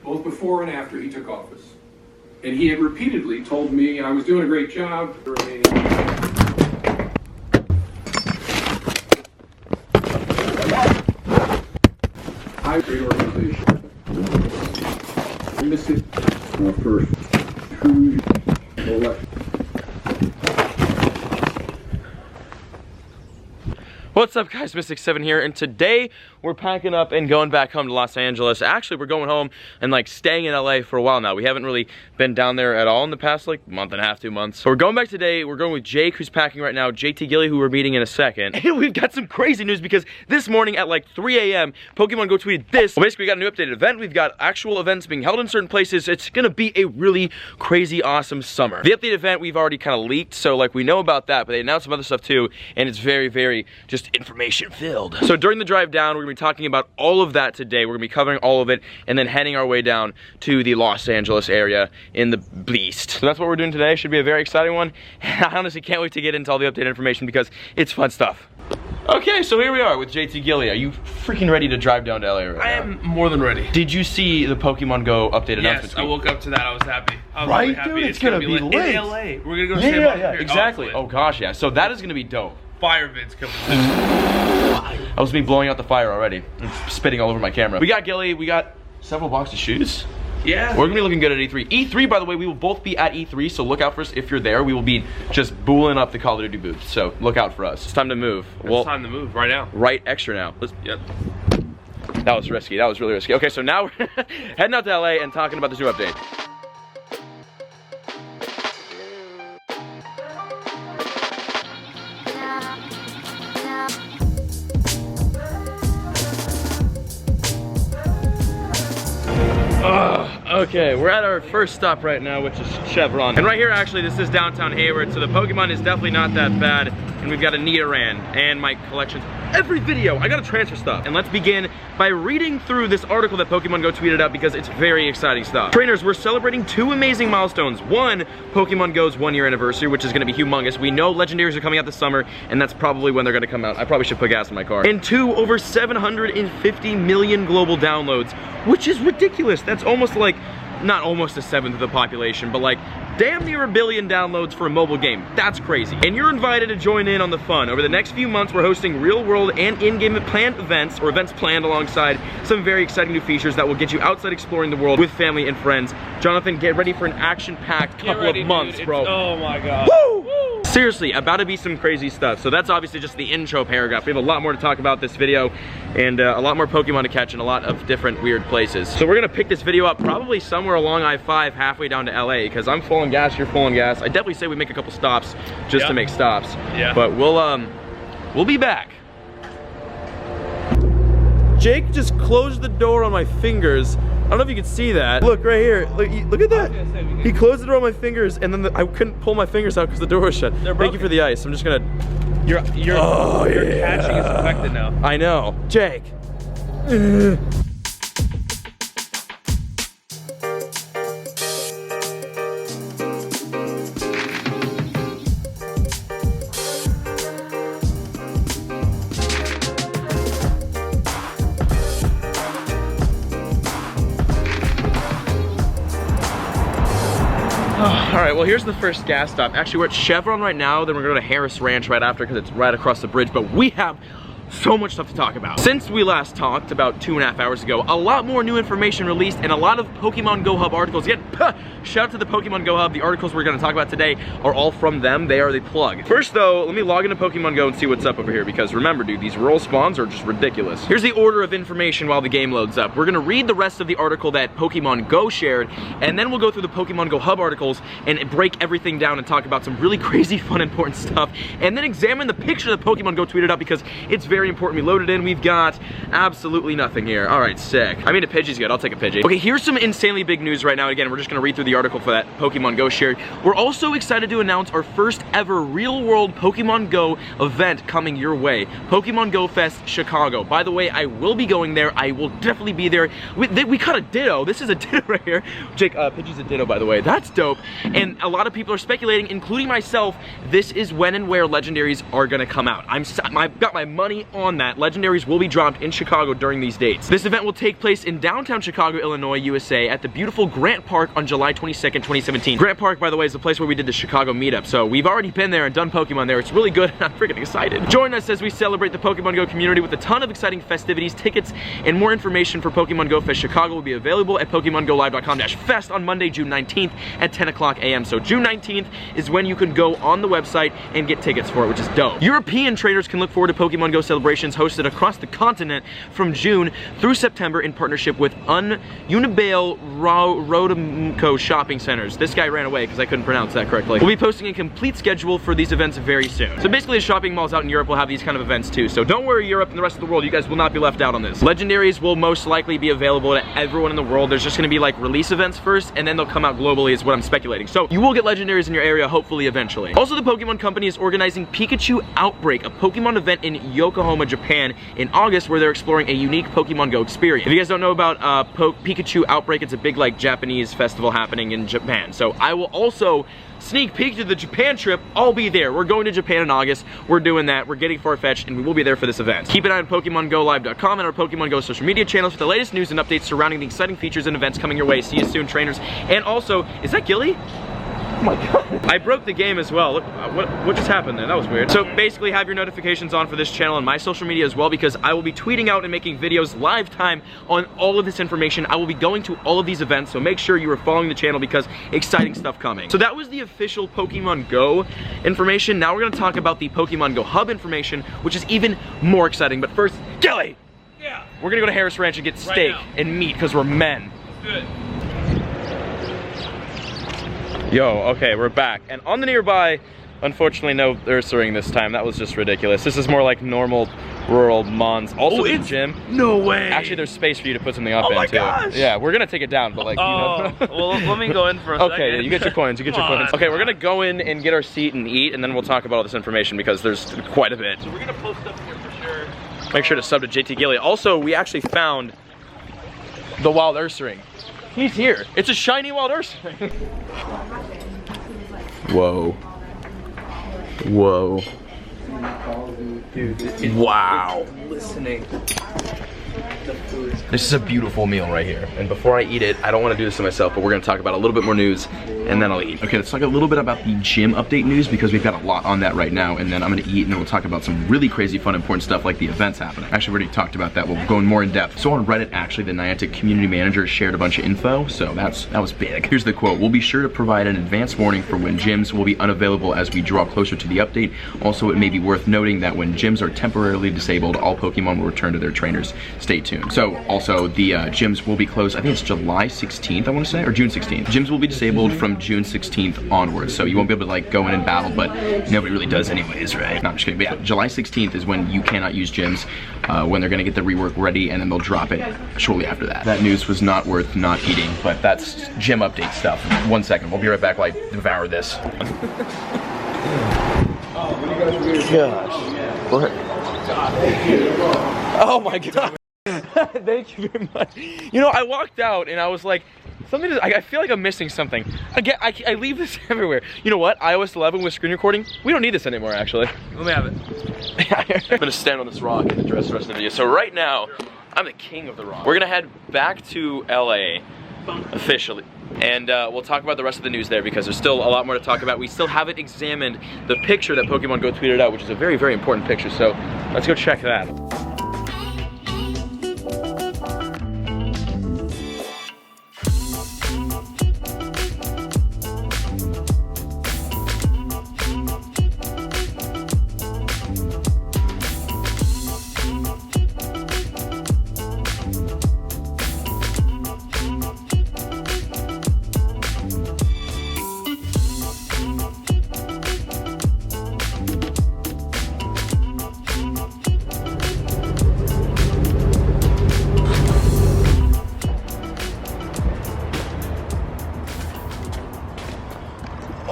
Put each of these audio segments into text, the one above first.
both before and after he took office. And he had repeatedly told me I was doing a great job. I great organization. I missed it first 2 elections. What's up guys, Mystic7 here, and today we're packing up and going back home to Los Angeles. Actually, we're going home and like staying in LA for a while now. We haven't really been down there at all in the past like month and a half, 2 months. So we're going back today. We're going with Jake, who's packing right now, JT Gilly, who we're meeting in a second. And we've got some crazy news because this morning at like 3 a.m., Pokemon Go tweeted this. Well, basically we got a new updated event. We've got actual events being held in certain places. It's gonna be a really crazy, awesome summer. The updated event we've already kind of leaked, so like we know about that, but they announced some other stuff too, and it's very, very just information filled. So during the drive down, we're gonna be talking about all of that today. We're gonna be covering all of it and then heading our way down to the Los Angeles area in the Beast. So that's what we're doing today. Should be a very exciting one. I honestly can't wait to get into all the updated information because it's fun stuff. Okay, so here we are with JT Gilly. Are you freaking ready to drive down to LA right now? I am more than ready. Did you see the Pokemon Go update announcement? Yes, I woke up to that. I was happy. I was right, really happy. dude? It's gonna be lit. In LA. We're gonna go stand up here. Exactly. Oh gosh, yeah. So that is gonna be dope. Fire events coming. I was me blowing out the fire already. I'm spitting all over my camera. We got Gilly. We got several boxes of shoes. Yeah. We're gonna be looking good at E3. E3, by the way, we will both be at E3, so look out for us if you're there. We will be just booling up the Call of Duty booth, so look out for us. It's time to move. It's time to move right now. Right extra now. Yep. That was risky. That was really risky. Okay, so now we're heading out to LA and talking about this new update. Okay, we're at our first stop right now, which is Chevron. And right here, actually, this is downtown Hayward, so the Pokemon is definitely not that bad. And we've got a Nidoran and my collections. Every video, I gotta transfer stuff. And let's begin by reading through this article that Pokemon Go tweeted out because it's very exciting stuff. Trainers, we're celebrating 2 amazing milestones. 1, Pokemon Go's 1-year anniversary, which is gonna be humongous. We know Legendaries are coming out this summer, and that's probably when they're gonna come out. I probably should put gas in my car. And 2, over 750 million global downloads, which is ridiculous. That's almost like, not almost a 1/7 of the population, but like damn near 1 billion downloads for a mobile game. That's crazy. And you're invited to join in on the fun. Over the next few months, we're hosting real-world and in-game planned events, or events planned alongside some very exciting new features that will get you outside exploring the world with family and friends. Jonathan, get ready for an action-packed couple of months, dude. Bro. Oh my god. Woo! Woo! Seriously, about to be some crazy stuff. So that's obviously just the intro paragraph. We have a lot more to talk about this video, and a lot more Pokemon to catch in a lot of different weird places. So we're gonna pick this video up probably somewhere along I-5 halfway down to LA, because I'm full on gas, you're full on gas. I definitely say we make a couple stops just to make stops. Yeah. But we'll be back. Jake just closed the door on my fingers. I don't know if you can see that. Look right here. Look at that. He closed the door on my fingers, and then I couldn't pull my fingers out because the door was shut. Thank you for the ice. I'm just gonna. Your catching is affected now. I know, Jake. All right, well, here's the first gas stop. Actually, we're at Chevron right now, then we're going to Harris Ranch right after because it's right across the bridge, but we have so much stuff to talk about. Since we last talked about 2.5 hours ago, a lot more new information released and a lot of Pokemon Go Hub articles. Again, shout out to the Pokemon Go Hub. The articles we're gonna talk about today are all from them. They are the plug. First though, let me log into Pokemon Go and see what's up over here, because remember, dude, these rural spawns are just ridiculous. Here's the order of information while the game loads up. We're gonna read the rest of the article that Pokemon Go shared, and then we'll go through the Pokemon Go Hub articles and break everything down and talk about some really crazy, fun, important stuff, and then examine the picture that Pokemon Go tweeted out because it's very important. We loaded in, we've got absolutely nothing here. All right, sick. I mean, a Pidgey's good, I'll take a Pidgey. Okay, here's some insanely big news right now. Again, we're just gonna read through the article for that Pokemon Go shared. We're also excited to announce our first ever real-world Pokemon Go event coming your way. Pokemon Go Fest Chicago. By the way, I will be going there. I will definitely be there. We caught a Ditto. This is a Ditto right here. Jake, Pidgey's a Ditto, by the way. That's dope. And a lot of people are speculating, including myself, this is when and where Legendaries are gonna come out. I've got my money counting on that, Legendaries will be dropped in Chicago during these dates. This event will take place in downtown Chicago, Illinois, USA at the beautiful Grant Park on July 22nd, 2017. Grant Park, by the way, is the place where we did the Chicago meetup, so we've already been there and done Pokemon there. It's really good, and I'm freaking excited. Join us as we celebrate the Pokemon Go community with a ton of exciting festivities, tickets, and more information for Pokemon Go Fest Chicago will be available at PokemonGoLive.com/fest on Monday, June 19th at 10 o'clock a.m. So June 19th is when you can go on the website and get tickets for it, which is dope. European traders can look forward to Pokemon Go celebrations hosted across the continent from June through September in partnership with Unibale Rodamco shopping centers. This guy ran away because I couldn't pronounce that correctly. We'll be posting a complete schedule for these events very soon. So basically the shopping malls out in Europe will have these kind of events too. So don't worry, Europe and the rest of the world, you guys will not be left out on this. Legendaries will most likely be available to everyone in the world. There's just gonna be like release events first, and then they'll come out globally is what I'm speculating. So you will get Legendaries in your area hopefully eventually. Also, the Pokemon Company is organizing Pikachu Outbreak, a Pokemon event in Yokohama, Japan in August where they're exploring a unique Pokemon Go experience. If you guys don't know about Pikachu Outbreak, it's a big like Japanese festival happening in Japan. So I will also sneak peek to the Japan trip. I'll be there. We're going to Japan in August. We're doing that. We're getting Farfetch'd, and we will be there for this event. Keep an eye on PokemonGoLive.com and our Pokemon Go social media channels for the latest news and updates surrounding the exciting features and events coming your way. See you soon, trainers. And also, is that Gilly? Oh my god. I broke the game as well. Look, what just happened there? That was weird. So basically have your notifications on for this channel and my social media as well, because I will be tweeting out and making videos live time on all of this information. I will be going to all of these events, so make sure you are following the channel because exciting stuff coming. So that was the official Pokemon Go information. Now we're gonna talk about the Pokemon Go Hub information, which is even more exciting. But first, Gilly! Yeah. We're gonna go to Harris Ranch and get steak and meat because we're men. Let's do it. Yo, okay, we're back. And on the nearby, unfortunately, no Ursaring this time. That was just ridiculous. This is more like normal rural Mons. Also, the gym. No way. Actually, there's space for you to put something up in, my too. gosh. Yeah, we're gonna take it down, but like, you know. Well, let me go in for a second. Okay, you get your coins, you get your coins. Okay, we're gonna go in and get our seat and eat, and then we'll talk about all this information because there's quite a bit. So we're gonna post up here for sure. Make sure to sub to JT Gilly. Also, we actually found the wild Ursaring. He's here. It's a shiny wild Ursaring. Whoa. Whoa. Dude, wow. Listening. This is a beautiful meal right here. And before I eat it, I don't want to do this to myself, but we're going to talk about a little bit more news, and then I'll eat. Okay, let's talk a little bit about the gym update news because we've got a lot on that right now, and then I'm going to eat, and then we'll talk about some really crazy, fun, important stuff like the events happening. Actually, we already talked about that. We'll go in more in depth. So on Reddit, actually, the Niantic community manager shared a bunch of info, so that was big. Here's the quote. We'll be sure to provide an advance warning for when gyms will be unavailable as we draw closer to the update. Also, it may be worth noting that when gyms are temporarily disabled, all Pokemon will return to their trainers. Stay tuned. So also, the gyms will be closed, I think it's July 16th, I want to say, or June 16th. Gyms will be disabled from June 16th onwards, so you won't be able to like go in and battle, but nobody really does anyways, right? No, I'm just kidding, but yeah, July 16th is when you cannot use gyms, when they're gonna get the rework ready, and then they'll drop it shortly after that. That news was not worth not eating, but that's gym update stuff. 1 second, we'll be right back while I devour this. Gosh. What? Oh my god. Thank you very much. You know, I walked out and I was like, I feel like I'm missing something. I leave this everywhere. You know what? iOS 11 with screen recording, we don't need this anymore, actually. Let me have it. I'm gonna stand on this rock and address the rest of the video. So right now, I'm the king of the rock. We're gonna head back to LA, officially. And we'll talk about the rest of the news there because there's still a lot more to talk about. We still haven't examined the picture that Pokemon Go tweeted out, which is a very, very important picture. So let's go check that.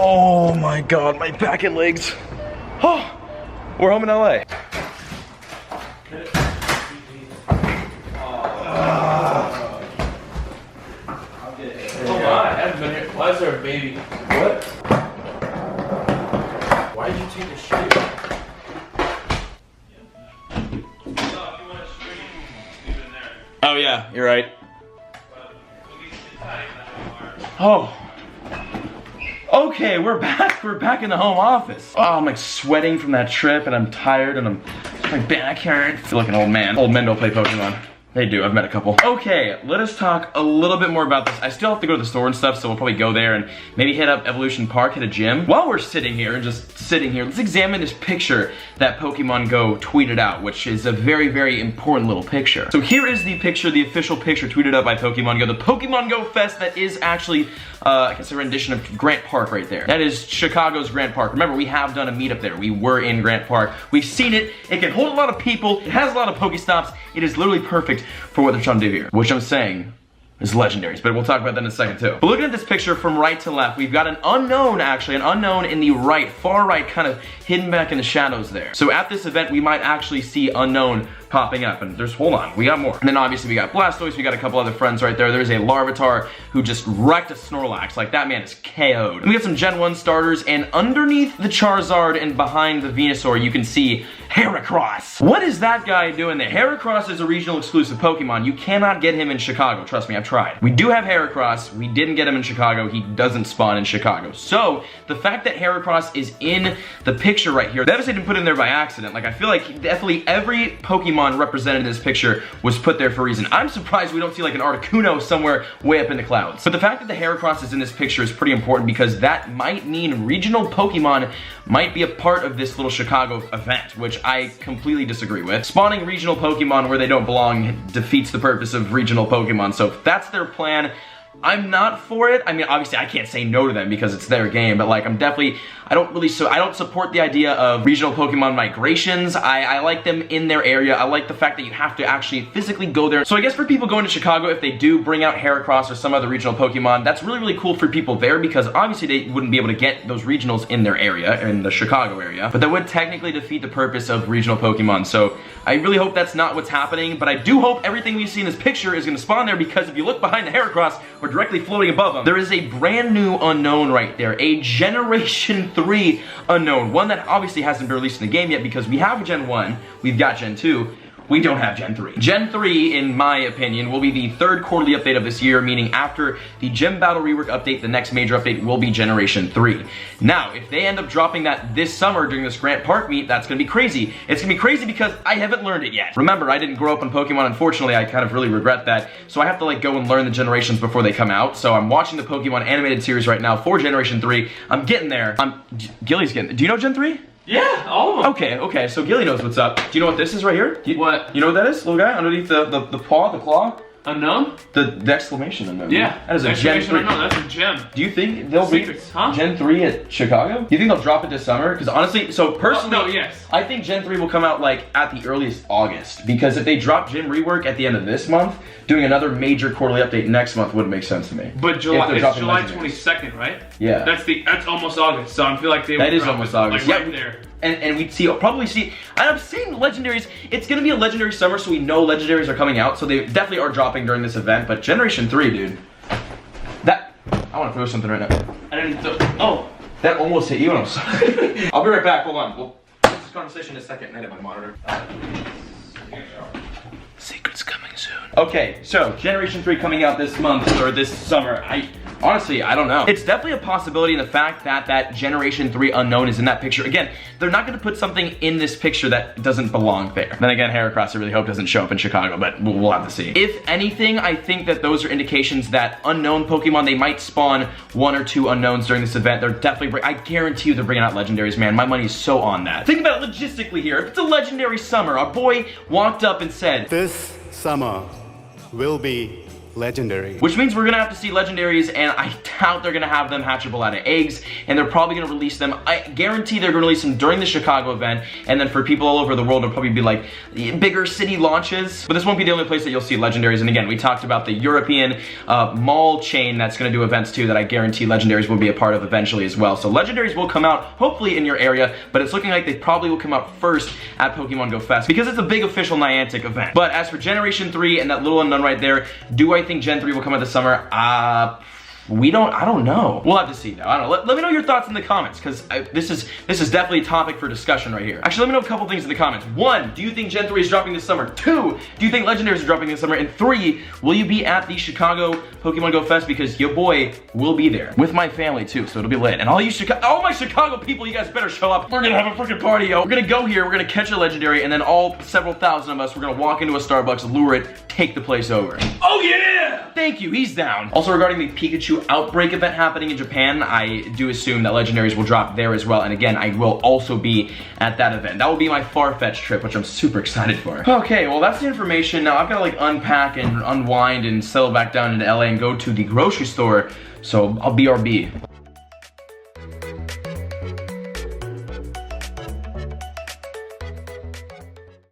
Oh my god, my back and legs. Oh, we're home in LA. I haven't been here. Why is there a baby? What? Why did you take a shit? Oh yeah, you're right. Oh. Okay, we're back. We're back in the home office. Oh, I'm like sweating from that trip and I'm tired and my back hurts. I feel like an old man. Old men don't play Pokemon. They do, I've met a couple. Okay, let us talk a little bit more about this. I still have to go to the store and stuff, so we'll probably go there and maybe hit up Evolution Park, hit a gym. While we're sitting here and just sitting here, let's examine this picture that Pokemon Go tweeted out, which is a very, very important little picture. So here is the picture, the official picture tweeted out by Pokemon Go, the Pokemon Go Fest that is actually, I guess a rendition of Grant Park right there. That is Chicago's Grant Park. Remember, we have done a meetup there. We were in Grant Park. We've seen it. It can hold a lot of people. It has a lot of Pokestops. It is literally perfect for what they're trying to do here, which I'm saying is legendaries, but we'll talk about that in a second too. But looking at this picture from right to left, we've got an unknown actually, an unknown in the right, far right, kind of hidden back in the shadows there. So at this event, we might actually see unknown popping up, and there's, hold on, we got more. And then obviously we got Blastoise, we got a couple other friends right there. There's a Larvitar who just wrecked a Snorlax, like that man is KO'd. And we got some Gen 1 starters, and underneath the Charizard and behind the Venusaur, you can see Heracross. What is that guy doing there? Heracross is a regional exclusive Pokemon. You cannot get him in Chicago, trust me, I've tried. We do have Heracross, we didn't get him in Chicago, he doesn't spawn in Chicago. So, the fact that Heracross is in the picture right here, that obviously didn't put him there by accident. Like, I feel like definitely every Pokemon represented in this picture was put there for a reason. I'm surprised we don't see like an Articuno somewhere way up in the clouds. But the fact that the Heracross is in this picture is pretty important because that might mean regional Pokemon might be a part of this little Chicago event, which I completely disagree with. Spawning regional Pokemon where they don't belong defeats the purpose of regional Pokemon, so if that's their plan, I'm not for it. I mean, obviously I can't say no to them because it's their game, but like I don't support the idea of regional Pokemon migrations. I like them in their area. I like the fact that you have to actually physically go there. So I guess for people going to Chicago, if they do bring out Heracross or some other regional Pokemon, that's really, really cool for people there because obviously they wouldn't be able to get those regionals in their area, in the Chicago area, but that would technically defeat the purpose of regional Pokemon. So I really hope that's not what's happening, but I do hope everything we see in this picture is gonna spawn there because if you look behind the Heracross, or directly floating above them, there is a brand new unknown right there, a Generation 3 unknown, one that obviously hasn't been released in the game yet because we have Gen 1, we've got Gen 2, we don't have Gen 3. Gen 3, in my opinion, will be the third quarterly update of this year, meaning after the Gym Battle Rework update, the next major update will be Generation 3. Now, if they end up dropping that this summer during this Grant Park meet, that's gonna be crazy. It's gonna be crazy because I haven't learned it yet. Remember, I didn't grow up on Pokemon, unfortunately, I kind of really regret that, so I have to like go and learn the generations before they come out, so I'm watching the Pokemon animated series right now for Generation 3. I'm getting there. Gilly's getting, do you know Gen 3? Yeah, all of them. Okay, so Gilly knows what's up. Do you know what this is right here? What? You know what that is, little guy? Underneath the paw, the claw? Unknown? The exclamation unknown. Yeah. That is a Gen 3. Unknown, that's a gem. Do you think they'll be Gen 3 at Chicago? Do you think they'll drop it this summer? Because honestly, so personally, no, yes. I think Gen 3 will come out like at the earliest August. Because if they drop Gym Rework at the end of this month, doing another major quarterly update next month wouldn't make sense to me. But July, it's July Legendaries. 22nd, right? Yeah. That's almost August, so I feel like they That will is drop almost it, August. like, Yeah, right there. And we'd probably see, I'm saying Legendaries, it's gonna be a Legendary summer, so we know Legendaries are coming out, so they definitely are dropping during this event, but Generation 3, dude, I wanna throw something right now. I didn't, oh. That almost hit you, and I'm sorry. I'll be right back, hold on. We'll finish this conversation in a second, and I hit my monitor. Secrets coming soon. Okay, so Generation 3 coming out this month, or this summer. Honestly, I don't know. It's definitely a possibility in the fact that that Generation 3 unknown is in that picture. Again, they're not gonna put something in this picture that doesn't belong there. Then again, Heracross I really hope doesn't show up in Chicago, but we'll have to see. If anything, I think that those are indications that unknown Pokemon, they might spawn 1 or 2 unknowns during this event. They're definitely, I guarantee you they're bringing out Legendaries, man. My money's so on that. Think about it logistically here. If it's a Legendary summer, our boy walked up and said, "This summer will be legendary." Which means we're gonna have to see Legendaries, and I doubt they're gonna have them hatchable out of eggs, and they're probably gonna release them. I guarantee they're gonna release them during the Chicago event, and then for people all over the world, it'll probably be like bigger city launches. But this won't be the only place that you'll see Legendaries, and again, we talked about the European mall chain that's gonna do events too, that I guarantee Legendaries will be a part of eventually as well. So Legendaries will come out, hopefully in your area, but it's looking like they probably will come out first at Pokemon Go Fest, because it's a big official Niantic event. But as for Generation 3 and that little unknown right there, do I think Gen 3 will come out this summer? I don't know. We'll have to see though. I don't know. Let me know your thoughts in the comments, because this is definitely a topic for discussion right here. Actually, let me know a couple things in the comments. 1, do you think Gen 3 is dropping this summer? 2, do you think Legendaries is dropping this summer? And 3, will you be at the Chicago Pokemon Go Fest? Because your boy will be there with my family too, so it'll be lit. And all my Chicago people, you guys better show up. We're gonna have a freaking party, yo. We're gonna go here, we're gonna catch a Legendary, and then all several thousand of us, we're gonna walk into a Starbucks, lure it, take the place over. Oh yeah! Thank you, he's down. Also, regarding the Pikachu Outbreak event happening in Japan, I do assume that Legendaries will drop there as well. And again, I will also be at that event. That will be my Far-Fetched trip, which I'm super excited for. Okay, well that's the information. Now I've got to like unpack and unwind and settle back down into LA and go to the grocery store. So I'll BRB.